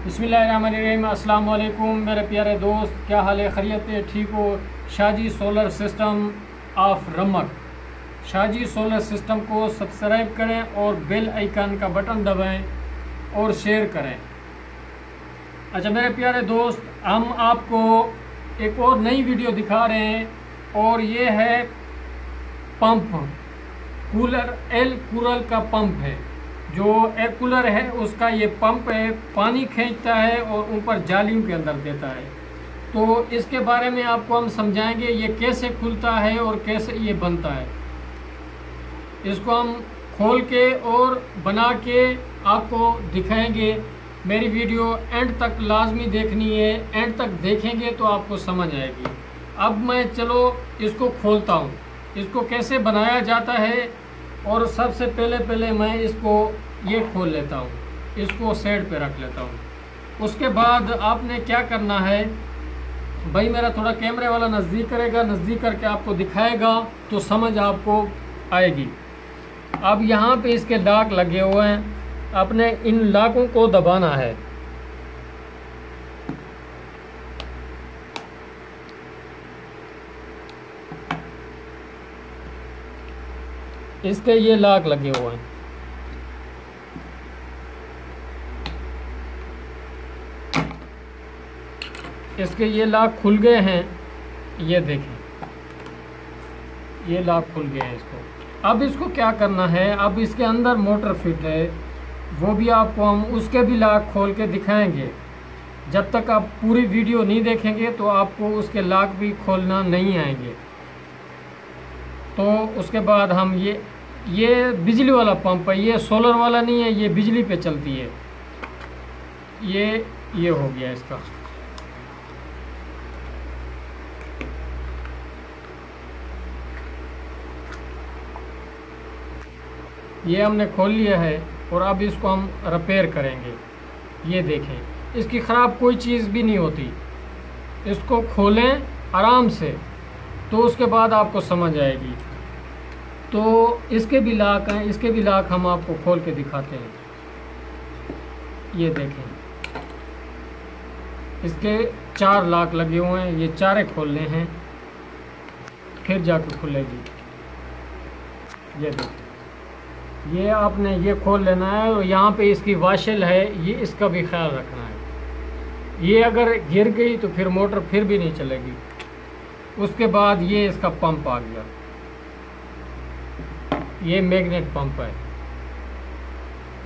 बिस्मिल्लाहिर्रहमानिर्रहीम। अस्सलाम वालेकुम मेरे प्यारे दोस्त, क्या हाल है? खैरियत है? ठीक हो? शाहजी सोलर सिस्टम ऑफ रमक, शाहजी सोलर सिस्टम को सब्सक्राइब करें और बेल आइकन का बटन दबाएं और शेयर करें। अच्छा मेरे प्यारे दोस्त, हम आपको एक और नई वीडियो दिखा रहे हैं और ये है पंप कूलर, एल कूलर का पंप है। जो एयर कूलर है उसका ये पंप है, पानी खींचता है और ऊपर जालियों के अंदर देता है। तो इसके बारे में आपको हम समझाएंगे ये कैसे खुलता है और कैसे ये बनता है। इसको हम खोल के और बना के आपको दिखाएंगे। मेरी वीडियो एंड तक लाजमी देखनी है, एंड तक देखेंगे तो आपको समझ आएगी। अब मैं चलो इसको खोलता हूँ, इसको कैसे बनाया जाता है। और सबसे पहले मैं इसको ये खोल लेता हूँ, इसको साइड पे रख लेता हूँ। उसके बाद आपने क्या करना है भाई, मेरा थोड़ा कैमरे वाला नज़दीक करेगा, नज़दीक करके आपको दिखाएगा तो समझ आपको आएगी। अब यहाँ पे इसके लॉक लगे हुए हैं, आपने इन लॉकों को दबाना है। इसके ये लॉक लगे हुए हैं। इसके ये लॉक खुल गए हैं, ये देखें ये लॉक खुल गए हैं इसको। अब इसको क्या करना है, अब इसके अंदर मोटर फिट है, वो भी आपको हम उसके भी लॉक खोल के दिखाएंगे। जब तक आप पूरी वीडियो नहीं देखेंगे तो आपको उसके लॉक भी खोलना नहीं आएंगे। तो उसके बाद हम ये बिजली वाला पंप है, ये सोलर वाला नहीं है, ये बिजली पे चलती है। ये हो गया इसका। ये हमने खोल लिया है और अब इसको हम रिपेयर करेंगे। ये देखें, इसकी ख़राब कोई चीज़ भी नहीं होती। इसको खोलें आराम से तो उसके बाद आपको समझ आएगी। तो इसके भी लॉक हैं, इसके भी लॉक हम आपको खोल के दिखाते हैं। ये देखें, इसके 4 लॉक लगे हुए हैं, ये चारे खोलने हैं फिर जाकर खुलेगी। ये देखें, ये आपने ये खोल लेना है और यहाँ पे इसकी वाशल है, ये इसका भी ख्याल रखना है। ये अगर गिर गई तो फिर मोटर फिर भी नहीं चलेगी। उसके बाद ये इसका पंप आ गया, ये मैग्नेट पंप है।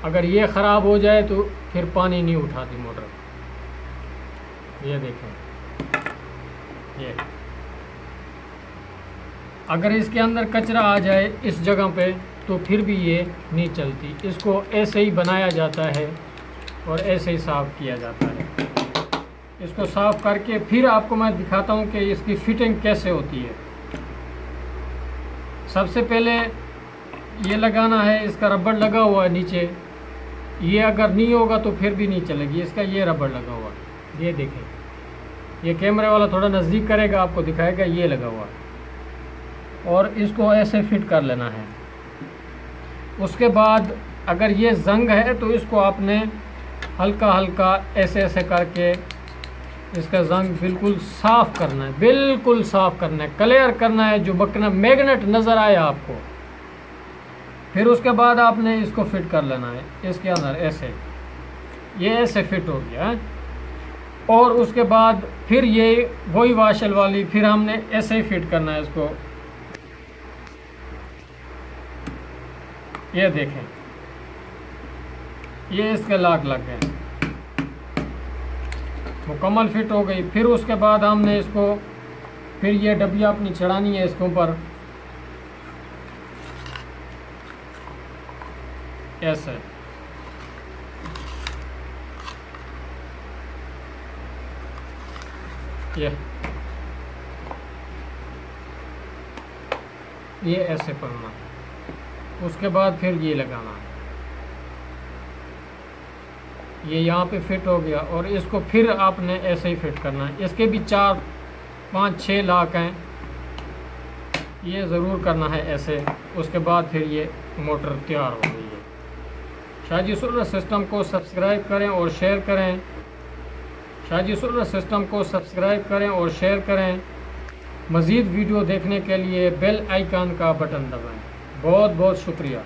अगर ये ख़राब हो जाए तो फिर पानी नहीं उठाती मोटर। ये देखें, ये अगर इसके अंदर कचरा आ जाए इस जगह पे तो फिर भी ये नहीं चलती। इसको ऐसे ही बनाया जाता है और ऐसे ही साफ़ किया जाता है। इसको साफ़ करके फिर आपको मैं दिखाता हूँ कि इसकी फिटिंग कैसे होती है। सबसे पहले ये लगाना है, इसका रबड़ लगा हुआ है नीचे। ये अगर नहीं होगा तो फिर भी नहीं चलेगी, इसका ये रबड़ लगा हुआ है। ये देखें, ये कैमरे वाला थोड़ा नज़दीक करेगा आपको दिखाएगा, ये लगा हुआ है। और इसको ऐसे फिट कर लेना है। उसके बाद अगर ये जंग है तो इसको आपने हल्का हल्का ऐसे ऐसे करके इसका जंग बिल्कुल साफ़ करना है, बिल्कुल साफ़ करना है, क्लियर करना है, जो बकना मैग्नेट नज़र आए आपको। फिर उसके बाद आपने इसको फिट कर लेना है इसके अंदर ऐसे, ये ऐसे फिट हो गया है। और उसके बाद फिर ये वही वाशल वाली फिर हमने ऐसे ही फिट करना है इसको। ये देखें, ये इसके लॉक लग गए, मुकम्मल फिट हो गई। फिर उसके बाद हमने इसको फिर ये डबिया अपनी चढ़ानी है इसके ऊपर ऐसे। ये ऐसे पड़ना। उसके बाद फिर ये लगाना है, ये यहाँ पे फिट हो गया। और इसको फिर आपने ऐसे ही फिट करना है। इसके भी 4, 5, 6 लॉक हैं, ये ज़रूर करना है ऐसे। उसके बाद फिर ये मोटर तैयार हो गई है। शाहजी सोलर सिस्टम को सब्सक्राइब करें और शेयर करें। शाहजी सोलर सिस्टम को सब्सक्राइब करें और शेयर करें। मज़ीद वीडियो देखने के लिए बेल आइकन का बटन दबाएं। बहुत बहुत शुक्रिया।